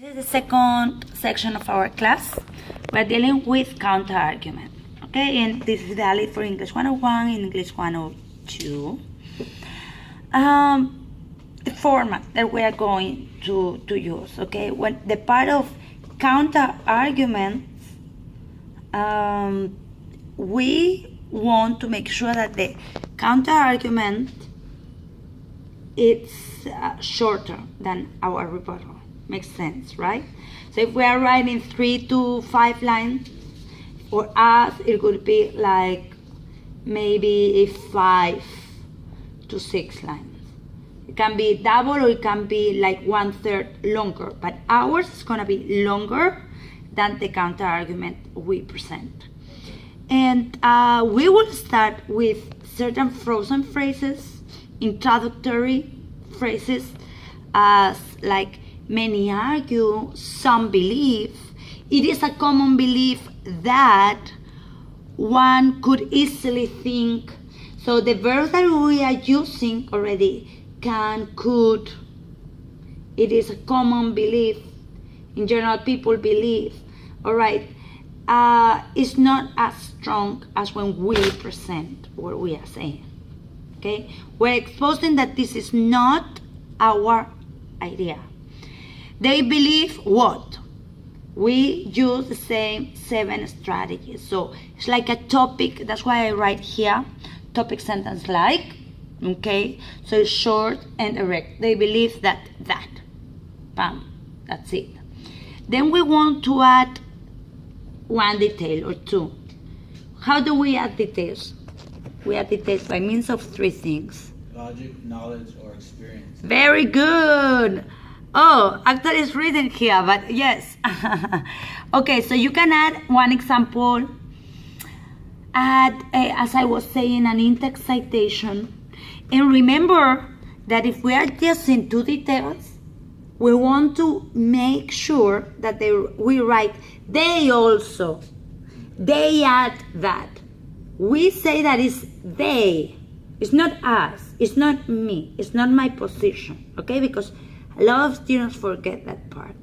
is the second section of our class. We're dealing with counter-argument, okay? And this is valid for English 101 and English 102. The format that we are going to use, okay? When the part of counter-arguments, we want to make sure that the counter-argument is shorter than our rebuttal. Makes sense, right? So if we are writing 3 to 5 lines, for us it would be like maybe 5 to 6 lines. It can be double or it can be like 1/3 longer, but ours is gonna be longer than the counter argument we present. And we will start with certain frozen phrases, introductory phrases, as like many argue, some believe. It is a common belief that one could easily think. So the verbs that we are using already, can, could, it is a common belief. In general, people believe. All right. It's not as strong as when we present what we are saying. Okay? We're exposing that this is not our idea. They believe what? We use the same 7 strategies. So it's like a topic. That's why I write here, topic sentence like. Okay? So it's short and direct. They believe that. Bam. That's it. Then we want to add one detail or two. How do we add details? We add details by means of 3 things. Logic, knowledge, or experience. Very good. Oh, actually it's written here, but yes. Okay, so you can add one example. Add, as I was saying, an in-text citation. And remember that if we are using 2 details, we want to make sure that we write, they also, they add that. We say that it's they. It's not us. It's not me. It's not my position. Okay? Because a lot of students forget that part.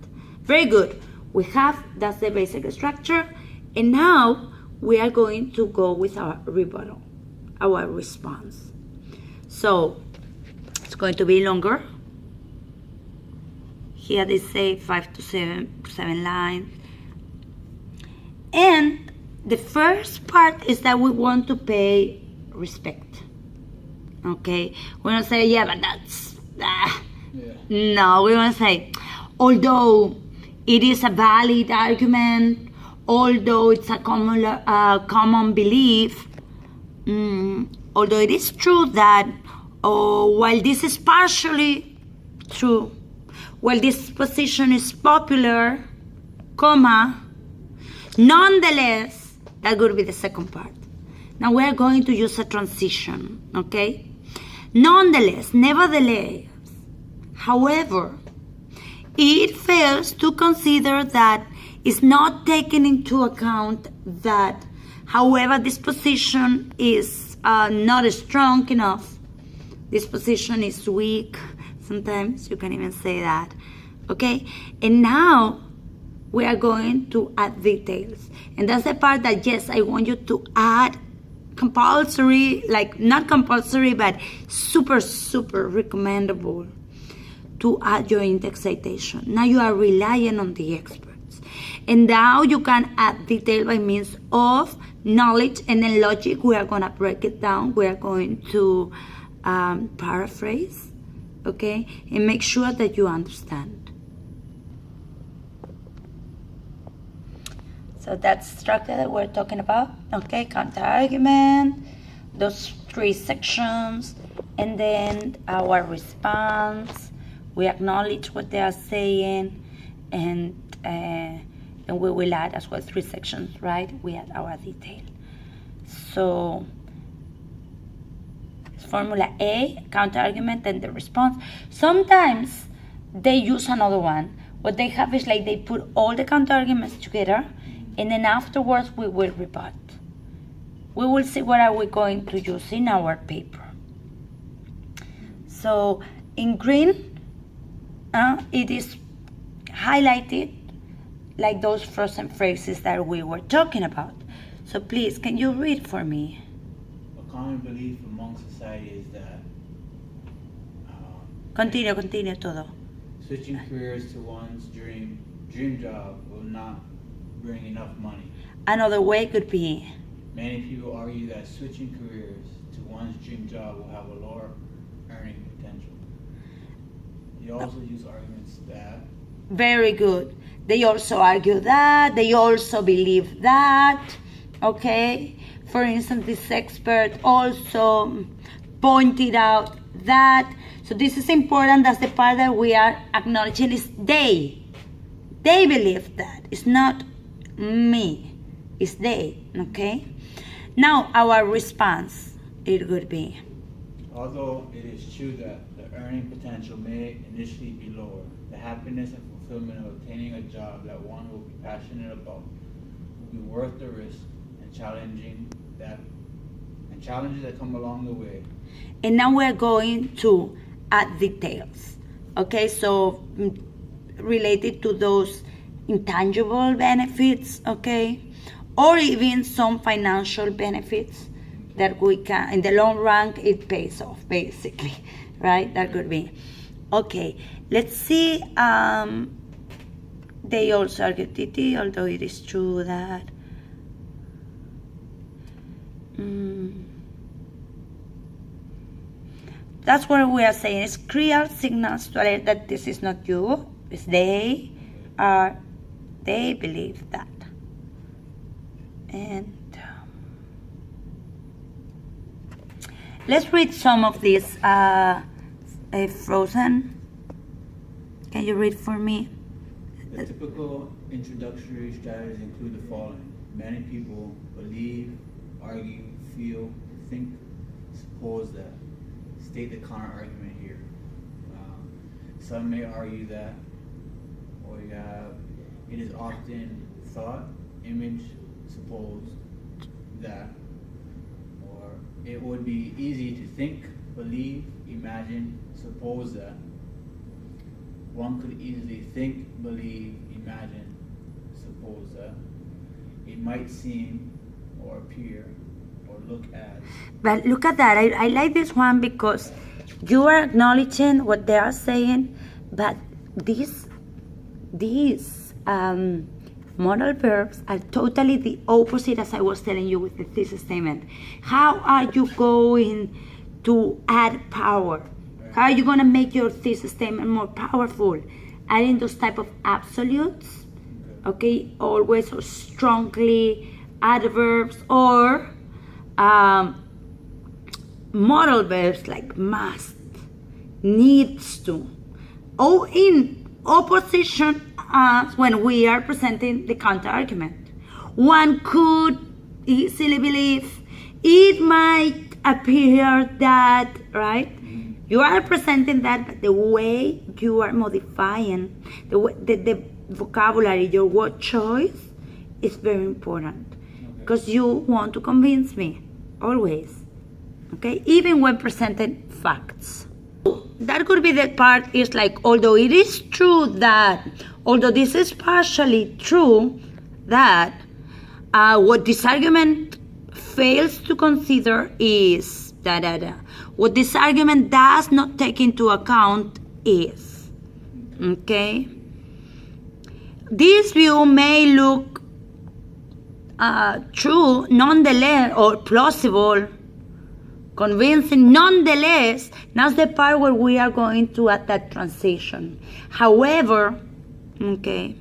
Very good. That's the basic structure. And now we are going to go with our rebuttal, our response. So it's going to be longer. Here they say 5 to 7 lines. And the first part is that we want to pay respect. Okay? We don't say, yeah, but that's... No, we want to say, although it is a valid argument, although it's a common belief, although it is true that while this is partially true, while this position is popular, comma, nonetheless, that would be the second part. Now we are going to use a transition, okay? Nonetheless, nevertheless, however, it fails to consider that it's not taken into account that, however, this position is not strong enough, this position is weak, sometimes you can even say that, okay? And now we are going to add details. And that's the part that, yes, I want you to add compulsory, like not compulsory, but super, super recommendable to add your in-text citation. Now you are relying on the experts. And now you can add detail by means of knowledge and then logic. We are going to break it down. We are going to paraphrase, okay? And make sure that you understand. So that's the structure that we're talking about, okay? Counter-argument, those 3 sections, and then our response. We acknowledge what they are saying, and we will add as well 3 sections, right? We add our detail. So formula A, counter-argument, and the response. Sometimes they use another one. What they have is like they put all the counter-arguments together, and then afterwards we will rebut. We will see what are we going to use in our paper. So in green, it is highlighted like those frozen phrases that we were talking about. So please, can you read for me? A common belief among society is that Continue todo. switching careers to one's dream job will not bring enough money. Another way could be, Many people argue that switching careers to one's dream job will have a lower earning potential. They also use arguments that very good. They also argue that, they also believe that, okay? For instance, this expert also pointed out that. So this is important. That's the part that we are acknowledging is they. They believe that. It's not me. It's they, okay? Now our response, it would be, although it is true that the earning potential may initially be lower, the happiness and fulfillment of obtaining a job that one will be passionate about will be worth the risk and challenges that come along the way. and now we're going to add details, okay? So related to those intangible benefits, okay? Or even some financial benefits that we can, in the long run, it pays off, basically, right? That could be. Okay, let's see. They also argue TT, although it is true that that's what we are saying. It's clear signals to alert that this is not you. It's they believe that. And let's read some of these frozen. Can you read for me? The typical introductory strategies include the following. Many people believe, argue, feel, think, suppose that. State the counter argument here. Some may argue that, or you have, it is often thought, image, suppose that, or it would be easy to think, believe, imagine, suppose that. One could easily think, believe, imagine, suppose that. It might seem or appear or look as. But look at that. I like this one because you are acknowledging what they are saying, but these modal verbs are totally the opposite, as I was telling you with the thesis statement. How are you going to add power? How are you going to make your thesis statement more powerful? Adding those type of absolutes, okay, always or strongly, adverbs, or modal verbs like must, needs to, or in opposition as when we are presenting the counter argument. One could easily believe, it might appear that, right? You are presenting that, but the way you are modifying the vocabulary, your word choice is very important because you want to convince me always, okay? Even when presenting facts. That could be the part is like, although it is true that, although this is partially true that what this argument fails to consider is what this argument does not take into account is, okay? This view may look true nonetheless, or plausible, convincing nonetheless. Now's the part where we are going to add that transition. However, okay,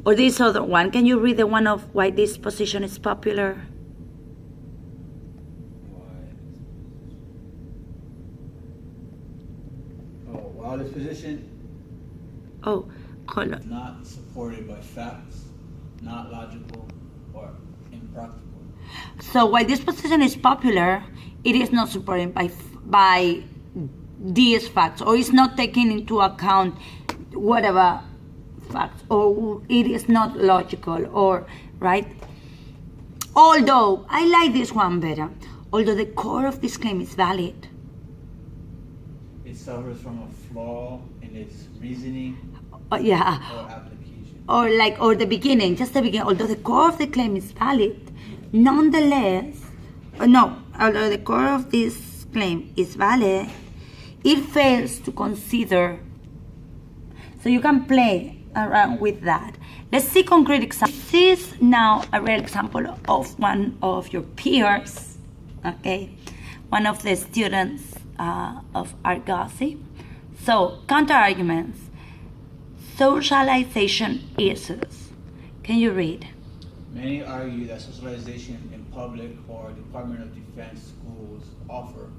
or this other one, can you read the one of why this position is popular? While this position Hold is on. not supported by facts, not logical, or impractical. So while this position is popular, it is not supported by these facts, or it's not taking into account whatever facts, or it is not logical, or right? Although I like this one better. Although the core of this claim is valid. It suffers from a flaw in its reasoning Yeah, or application. or the beginning, just the beginning. Although the core of the claim is valid, nonetheless, although the core of this claim is valid, it fails to consider. So you can play around with that. Let's see concrete examples. This is now a real example of one of your peers, okay? One of the students of Argosy. So, counter arguments. Socialization issues. Can you read? Many argue that socialization in public or Department of Defense schools offer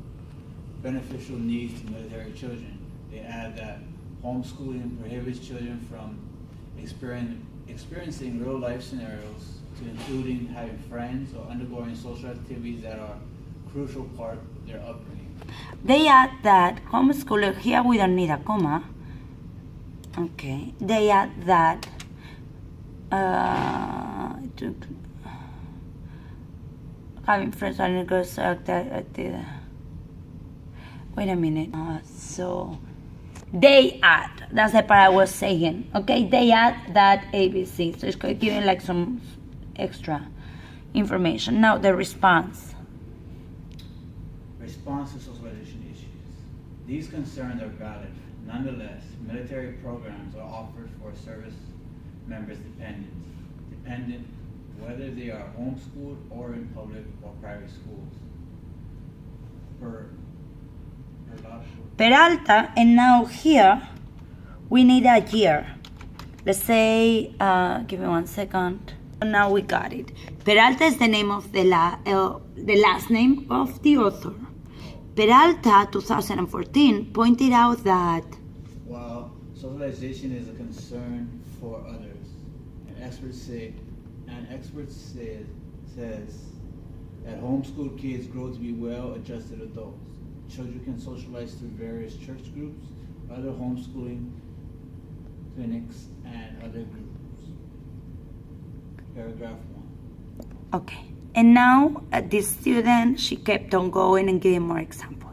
beneficial needs to military children. They add that homeschooling prohibits children from experiencing real-life scenarios, to including having friends or undergoing social activities that are a crucial part of their upbringing. They add that homeschooler, here we don't need a comma. Okay. They add that having friends and girls wait a minute. So they add, that's the part I was saying. Okay, they add that ABC. So it's giving like some extra information. Now the response. Response to socialization issues. These concerns are valid. Nonetheless, military programs are offered for service members' dependent whether they are homeschooled or in public or private schools. Peralta, and now here we need a year. Let's say, give me 1 second. Now we got it. Peralta is the name of the last name of the author. Peralta, 2014, pointed out that while socialization is a concern for others, an expert says that homeschooled kids grow to be well-adjusted adults. Children can socialize through various church groups, other homeschooling clinics, and other groups. Paragraph 1. okay. And now this student, she kept on going and giving more examples.